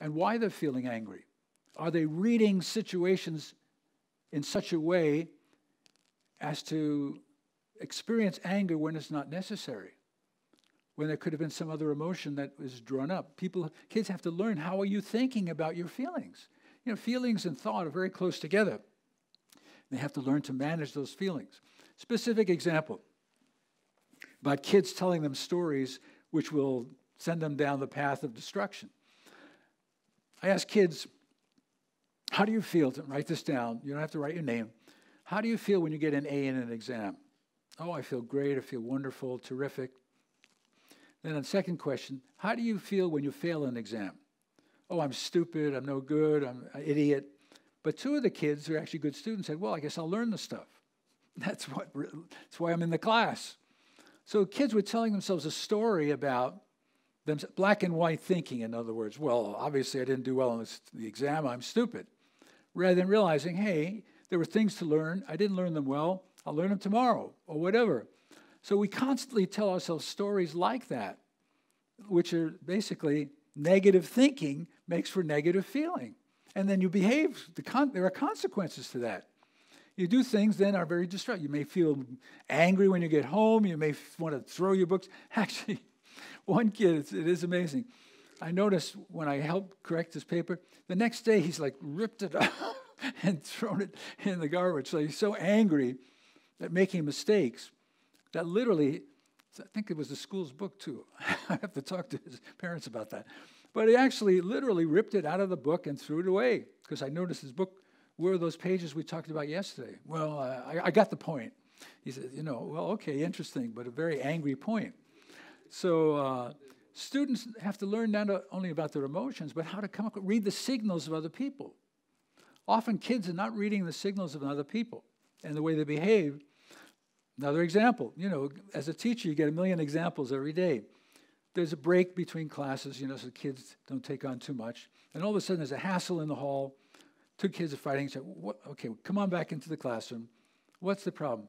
and why they're feeling angry. Are they reading situations in such a way as to experience anger when it's not necessary, when there could have been some other emotion that was drawn up? Kids have to learn, how are you thinking about your feelings? You know, feelings and thought are very close together. They have to learn to manage those feelings. Specific example about kids telling them stories which will send them down the path of destruction. I ask kids, how do you feel? Write this down. You don't have to write your name. How do you feel when you get an A in an exam? Oh, I feel great. I feel wonderful, terrific. Then the second question, how do you feel when you fail an exam? Oh, I'm stupid. I'm no good. I'm an idiot. But two of the kids who are actually good students said, well, I guess I'll learn the stuff. That's why I'm in the class. So kids were telling themselves a story about them, black and white thinking, in other words. Well, obviously I didn't do well on the exam. I'm stupid. Rather than realizing, hey, there were things to learn. I didn't learn them well. I'll learn them tomorrow or whatever. So we constantly tell ourselves stories like that, which are basically negative thinking makes for negative feeling. And then you behave. There are consequences to that. You do things then are very destructive. You may feel angry when you get home. You may want to throw your books. Actually, one kid, it is amazing. I noticed when I helped correct his paper, the next day he's like ripped it up and thrown it in the garbage. So he's so angry at making mistakes that literally, I think it was the school's book too. I have to talk to his parents about that. But he actually literally ripped it out of the book and threw it away because I noticed his book, where are those pages we talked about yesterday? Well, I got the point. He said, well, okay, interesting, but a very angry point. So students have to learn not only about their emotions, but how to read the signals of other people. Often kids are not reading the signals of other people and the way they behave. Another example, as a teacher, you get a million examples every day. There's a break between classes, so kids don't take on too much. And all of a sudden, there's a hassle in the hall. Two kids are fighting. Say, okay, come on back into the classroom. What's the problem?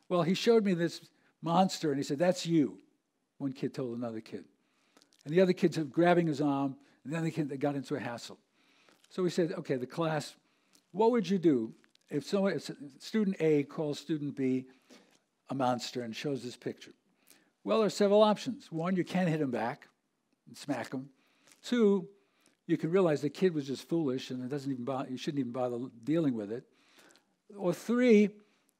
Well, he showed me this monster, and he said, that's you. One kid told another kid. And the other kids are grabbing his arm, and then they got into a hassle. So we said, okay, the class, what would you do if student A calls student B a monster and shows this picture? Well, there are several options. One, you can hit him back and smack him. Two, you can realize the kid was just foolish and you shouldn't even bother dealing with it. Or three,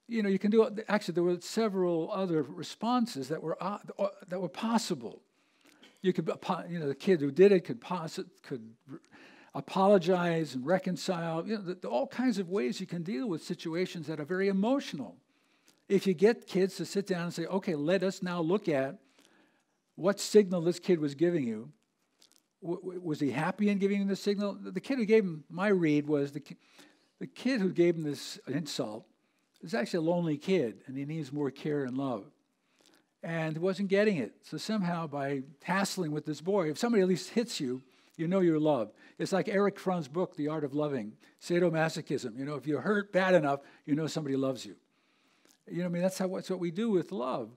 you can do. Actually, there were several other responses that were possible. You could, the kid who did it could apologize and reconcile. All kinds of ways you can deal with situations that are very emotional. If you get kids to sit down and say, okay, let us now look at what signal this kid was giving you. Was he happy in giving him the signal? The kid who gave him my read was the kid who gave him this insult is actually a lonely kid, and he needs more care and love. And he wasn't getting it. So somehow by hassling with this boy, if somebody at least hits you, you know you're loved. It's like Erich Fromm's book, The Art of Loving, sadomasochism. If you're hurt bad enough, you know somebody loves you. That's what we do with love.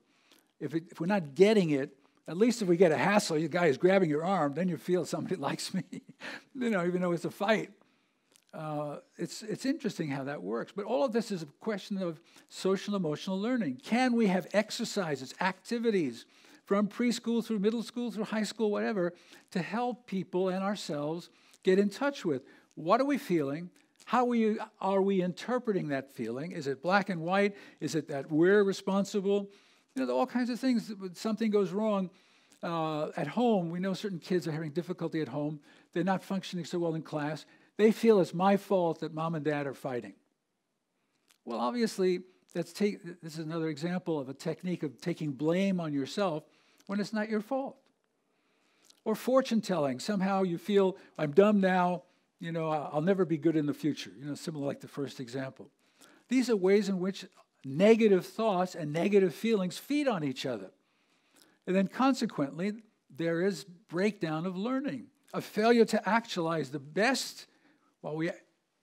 If we're not getting it, at least if we get a hassle, the guy is grabbing your arm, then you feel somebody likes me, even though it's a fight. It's interesting how that works. But all of this is a question of social emotional learning. Can we have exercises, activities from preschool through middle school, through high school, whatever, to help people and ourselves get in touch with what are we feeling? How are we interpreting that feeling? Is it black and white? Is it that we're responsible? All kinds of things. When something goes wrong at home, we know certain kids are having difficulty at home. They're not functioning so well in class. They feel it's my fault that mom and dad are fighting. Well, obviously, this is another example of a technique of taking blame on yourself when it's not your fault. Or fortune telling. Somehow you feel, I'm dumb now. I'll never be good in the future, similar like the first example. These are ways in which negative thoughts and negative feelings feed on each other. And then consequently, there is breakdown of learning, a failure to actualize the best while we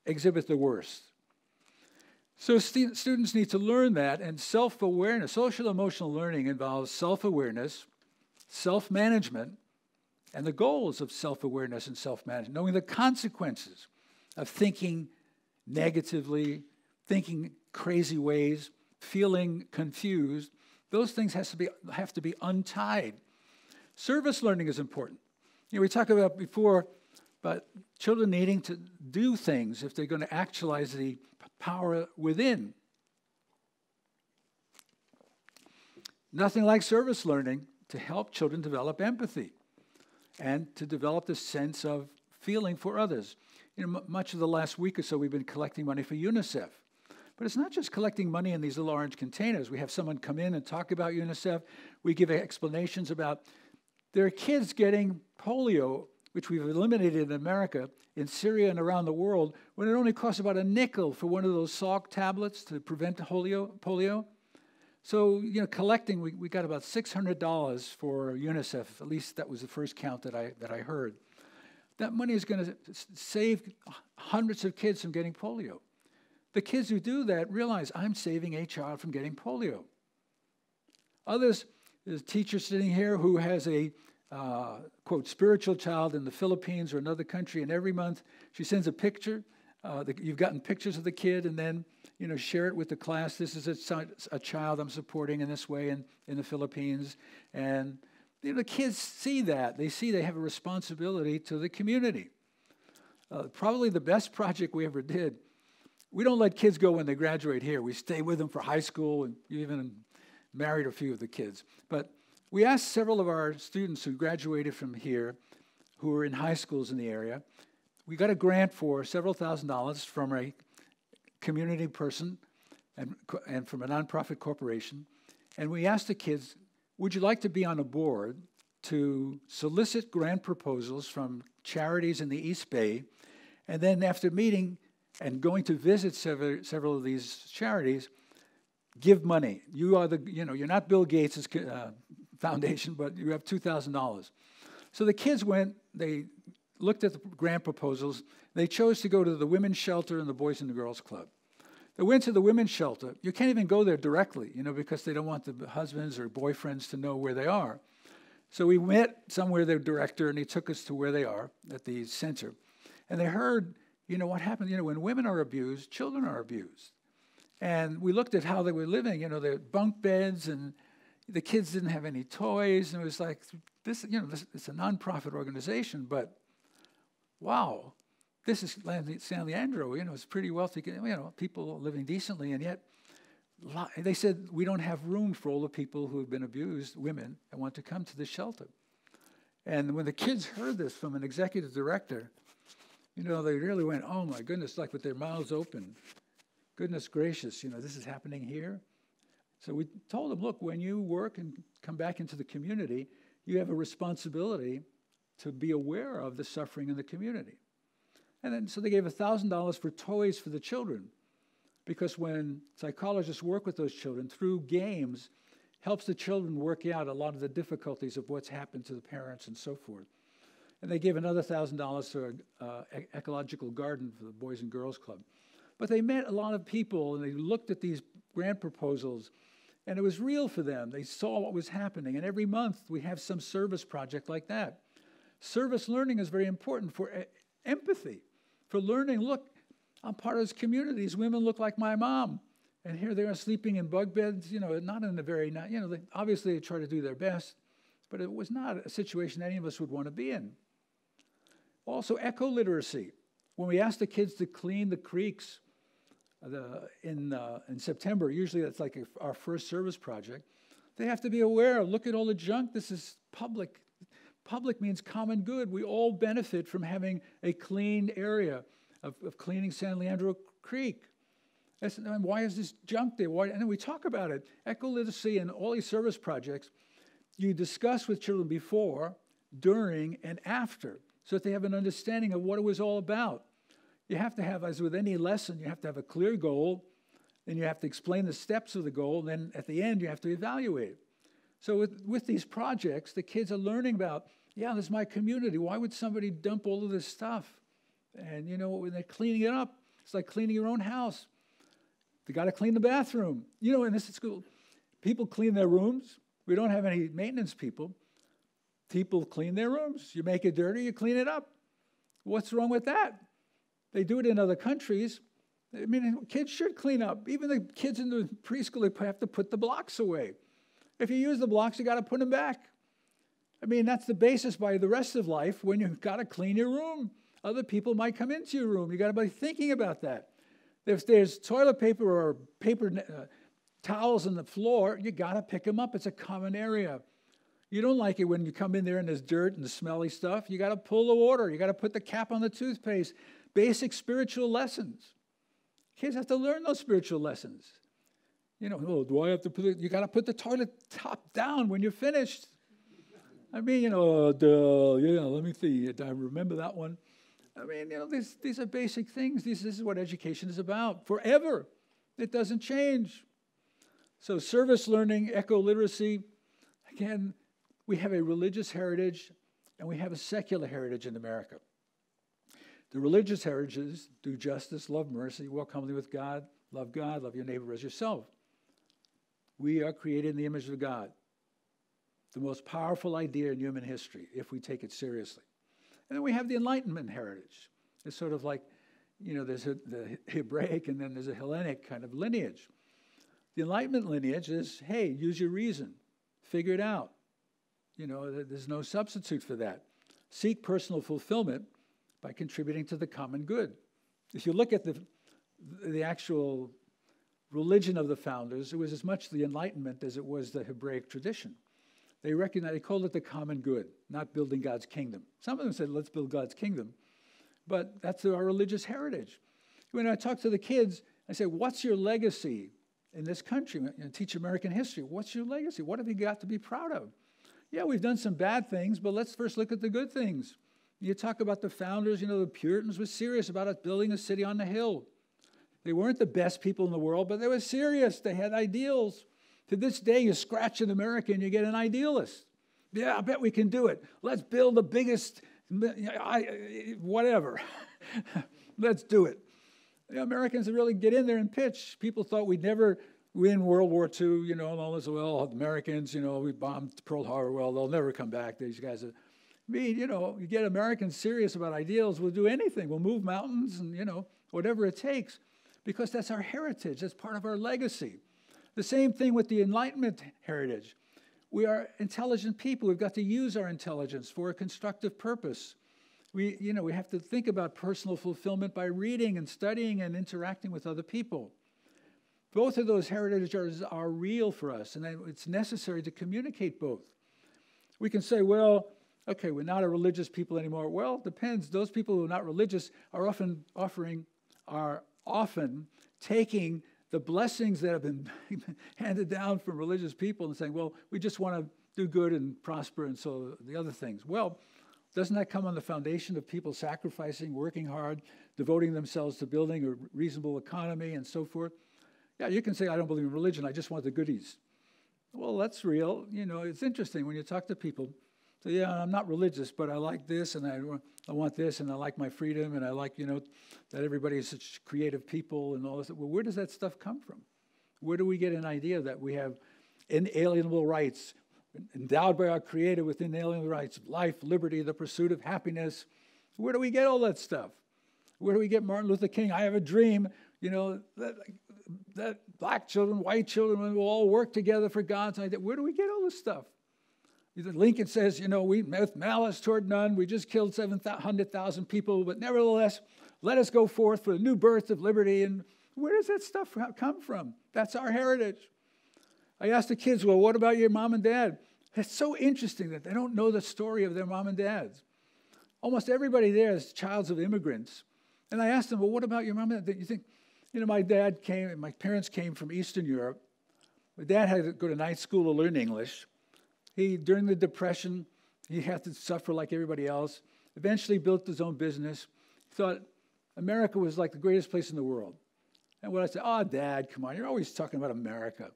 exhibit the worst. So students need to learn that, and self-awareness, social emotional learning involves self-awareness, self-management, and the goals of self-awareness and self-management, knowing the consequences of thinking negatively, thinking crazy ways, feeling confused. Those things have to be untied. Service learning is important. We talked about before about children needing to do things if they're going to actualize the power within. Nothing like service learning to help children develop empathy and to develop the sense of feeling for others. Much of the last week or so, we've been collecting money for UNICEF. But it's not just collecting money in these little orange containers. We have someone come in and talk about UNICEF. We give explanations about there are kids getting polio, which we've eliminated in America, in Syria and around the world, when it only costs about a nickel for one of those Salk tablets to prevent polio. So, collecting, we got about $600 for UNICEF. At least that was the first count that I heard. That money is going to save hundreds of kids from getting polio. The kids who do that realize, I'm saving a child from getting polio. Others, there's a teacher sitting here who has a, quote, spiritual child in the Philippines or another country, and every month she sends a picture. You've gotten pictures of the kid, and then, share it with the class. This is a child I'm supporting in this way in the Philippines. And the kids see that. They see they have a responsibility to the community. Probably the best project we ever did. We don't let kids go when they graduate here. We stay with them for high school, and even married a few of the kids. But we asked several of our students who graduated from here, who were in high schools in the area. We got a grant for several $1,000s from a community person and from a nonprofit corporation. And we asked the kids, would you like to be on a board to solicit grant proposals from charities in the East Bay? And then after meeting and going to visit several of these charities, give money. You are you're not Bill Gates' foundation, but you have $2,000. So the kids went, they looked at the grant proposals. They chose to go to the women's shelter and the Boys and the Girls Club. They went to the women's shelter. You can't even go there directly, because they don't want the husbands or boyfriends to know where they are. So we met somewhere their director, and he took us to where they are at the center. And they heard, what happened, when women are abused, children are abused. And we looked at how they were living, their bunk beds, and the kids didn't have any toys. And it was like, this it's a nonprofit organization, but wow. This is San Leandro, it's pretty wealthy, people living decently, and yet they said, we don't have room for all the people who have been abused, women, and want to come to the shelter. And when the kids heard this from an executive director, they really went, oh my goodness, like with their mouths open. Goodness gracious, this is happening here. So we told them, look, when you work and come back into the community, you have a responsibility to be aware of the suffering in the community. And then, so they gave $1,000 for toys for the children, because when psychologists work with those children through games, helps the children work out a lot of the difficulties of what's happened to the parents and so forth. And they gave another $1,000 to an ecological garden for the Boys and Girls Club. But they met a lot of people, and they looked at these grant proposals, and it was real for them. They saw what was happening, and every month we have some service project like that. Service learning is very important for empathy, for learning, look, I'm part of this community. These women look like my mom. And here they are sleeping in bug beds, not in a very, obviously they try to do their best, but it was not a situation any of us would want to be in. Also, eco-literacy. When we asked the kids to clean the creeks in September, usually that's like our first service project, they have to be aware of, look at all the junk. This is public. Public means common good. We all benefit from having a clean area of cleaning San Leandro Creek. And why is this junk there? And we talk about it. Eco-literacy and all these service projects, you discuss with children before, during, and after, so that they have an understanding of what it was all about. You have to have, as with any lesson, you have to have a clear goal, then you have to explain the steps of the goal, and then at the end you have to evaluate it. So with these projects, the kids are learning about, this is my community. Why would somebody dump all of this stuff? And, when they're cleaning it up, it's like cleaning your own house. They got to clean the bathroom. In this school, people clean their rooms. We don't have any maintenance people. People clean their rooms. You make it dirty, you clean it up. What's wrong with that? They do it in other countries. I mean, kids should clean up. Even the kids in the preschool, they have to put the blocks away. If you use the blocks, you got to put them back. I mean, that's the basis by the rest of life when you've got to clean your room. Other people might come into your room. You got to be thinking about that. If there's toilet paper or paper towels on the floor, you got to pick them up. It's a common area. You don't like it when you come in there and there's dirt and the smelly stuff. You got to pull the water. You got to put the cap on the toothpaste. Basic spiritual lessons. Kids have to learn those spiritual lessons. You know, oh, do I have to put it? You got to put the toilet top down when you're finished. I mean, you know, let me see. I remember that one. I mean, you know, these are basic things. This is what education is about forever. It doesn't change. So service learning, eco-literacy, again, we have a religious heritage and we have a secular heritage in America. The religious heritages: do justice, love mercy, walk humbly with God, love your neighbor as yourself. We are created in the image of God. The most powerful idea in human history, if we take it seriously. And then we have the Enlightenment heritage. It's sort of like, you know, there's the Hebraic and then there's a Hellenic kind of lineage. The Enlightenment lineage is, hey, use your reason. Figure it out. You know, there's no substitute for that. Seek personal fulfillment by contributing to the common good. If you look at the actual religion of the founders, it was as much the Enlightenment as it was the Hebraic tradition. They called it the common good, not building God's kingdom. Some of them said, let's build God's kingdom. But that's our religious heritage. When I talk to the kids, I say, what's your legacy in this country? I teach American history. What's your legacy? What have you got to be proud of? Yeah, we've done some bad things, but let's first look at the good things. You talk about the founders, you know, the Puritans were serious about us building a city on the hill. They weren't the best people in the world, but they were serious. They had ideals. To this day, you scratch an American, you get an idealist. Yeah, I bet we can do it. Let's build the biggest, whatever. Let's do it. The Americans really get in there and pitch. People thought we'd never win World War II, you know, and all this. Well, Americans, you know, we bombed Pearl Harbor. Well, they'll never come back. These guys are, I mean, you know, you get Americans serious about ideals, we'll do anything. We'll move mountains and, you know, whatever it takes, because that's our heritage. That's part of our legacy. The same thing with the Enlightenment heritage. We are intelligent people. We've got to use our intelligence for a constructive purpose. We have to think about personal fulfillment by reading and studying and interacting with other people. Both of those heritages are real for us, and it's necessary to communicate both. We can say, well, okay, we're not a religious people anymore. Well, it depends. Those people who are not religious are often taking the blessings that have been handed down from religious people and saying, well, we just want to do good and prosper, and so the other things. Well, doesn't that come on the foundation of people sacrificing, working hard, devoting themselves to building a reasonable economy and so forth? Yeah, you can say, I don't believe in religion, I just want the goodies. Well, that's real. You know, it's interesting when you talk to people. So, yeah, I'm not religious, but I like this, and I want this, and I like my freedom, and I like, you know, that everybody is such creative people and all this. Well, where does that stuff come from? Where do we get an idea that we have inalienable rights, endowed by our Creator with inalienable rights, life, liberty, the pursuit of happiness? Where do we get all that stuff? Where do we get Martin Luther King? I have a dream, you know, that black children, white children will all work together for God's idea. Where do we get all this stuff? Lincoln says, you know, we with malice toward none, we just killed 700,000 people, but nevertheless, let us go forth for a new birth of liberty. And where does that stuff come from? That's our heritage. I asked the kids, well, what about your mom and dad? It's so interesting that they don't know the story of their mom and dads. Almost everybody there is childs of immigrants. And I asked them, well, what about your mom and dad? You think, you know, my parents came from Eastern Europe. My dad had to go to night school to learn English. During the Depression, he had to suffer like everybody else. Eventually built his own business. He thought America was like the greatest place in the world. And when I said, oh, Dad, come on, you're always talking about America.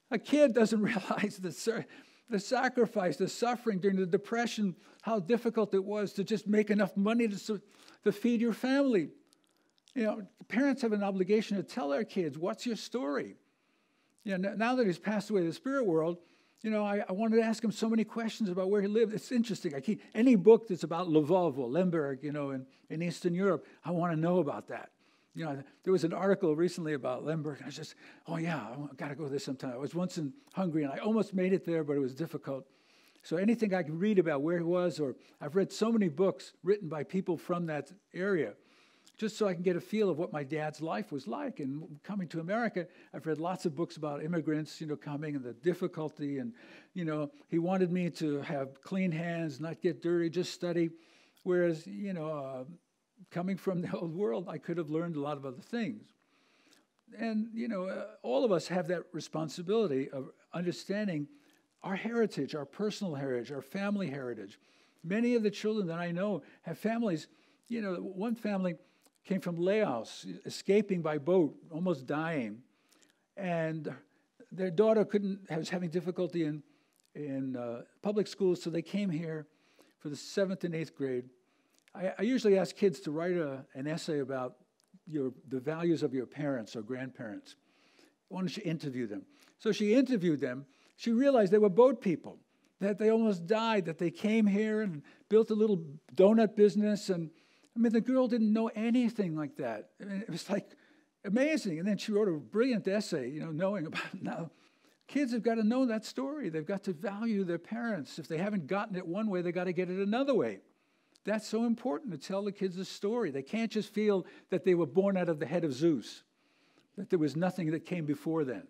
A kid doesn't realize the sacrifice, the suffering during the Depression, how difficult it was to just make enough money to feed your family. You know, parents have an obligation to tell their kids, what's your story? You know, now that he's passed away to the spirit world, I wanted to ask him so many questions about where he lived. It's interesting. Any book that's about Lvov or Lemberg, in Eastern Europe, I want to know about that. There was an article recently about Lemberg, and I was just, oh yeah, I've got to go there sometime. I was once in Hungary, and I almost made it there, but it was difficult. So anything I could read about where he was, or I've read so many books written by people from that area, just so I can get a feel of what my dad's life was like. And coming to America, I've read lots of books about immigrants, coming and the difficulty. And, he wanted me to have clean hands, not get dirty, just study. Whereas, coming from the old world, I could have learned a lot of other things. And, all of us have that responsibility of understanding our heritage, our personal heritage, our family heritage. Many of the children that I know have families. One family came from Laos, escaping by boat, almost dying. And their daughter was having difficulty in public schools, so they came here for the 7th and 8th grade. I usually ask kids to write an essay about the values of your parents or grandparents. Why don't you interview them? So she interviewed them. She realized they were boat people, that they almost died, that they came here and built a little donut business. And the girl didn't know anything like that. It was like amazing. And then she wrote a brilliant essay, knowing about it now. Kids have got to know that story. They've got to value their parents. If they haven't gotten it one way, they've got to get it another way. That's so important to tell the kids a story. They can't just feel that they were born out of the head of Zeus, that there was nothing that came before then.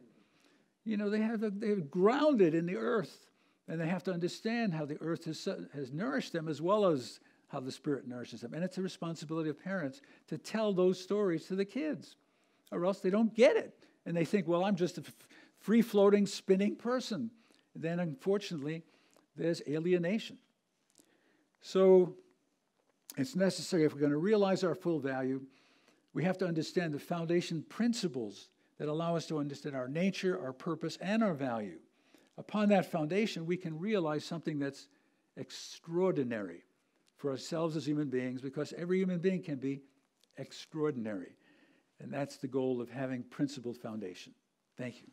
They're grounded in the earth, and they have to understand how the earth has nourished them as well as how the Spirit nourishes them. And it's a responsibility of parents to tell those stories to the kids, or else they don't get it. And they think, well, I'm just a free-floating, spinning person. Then, unfortunately, there's alienation. So it's necessary, if we're going to realize our full value, we have to understand the foundation principles that allow us to understand our nature, our purpose, and our value. Upon that foundation, we can realize something that's extraordinary for ourselves as human beings, because every human being can be extraordinary. And that's the goal of having principled foundation. Thank you.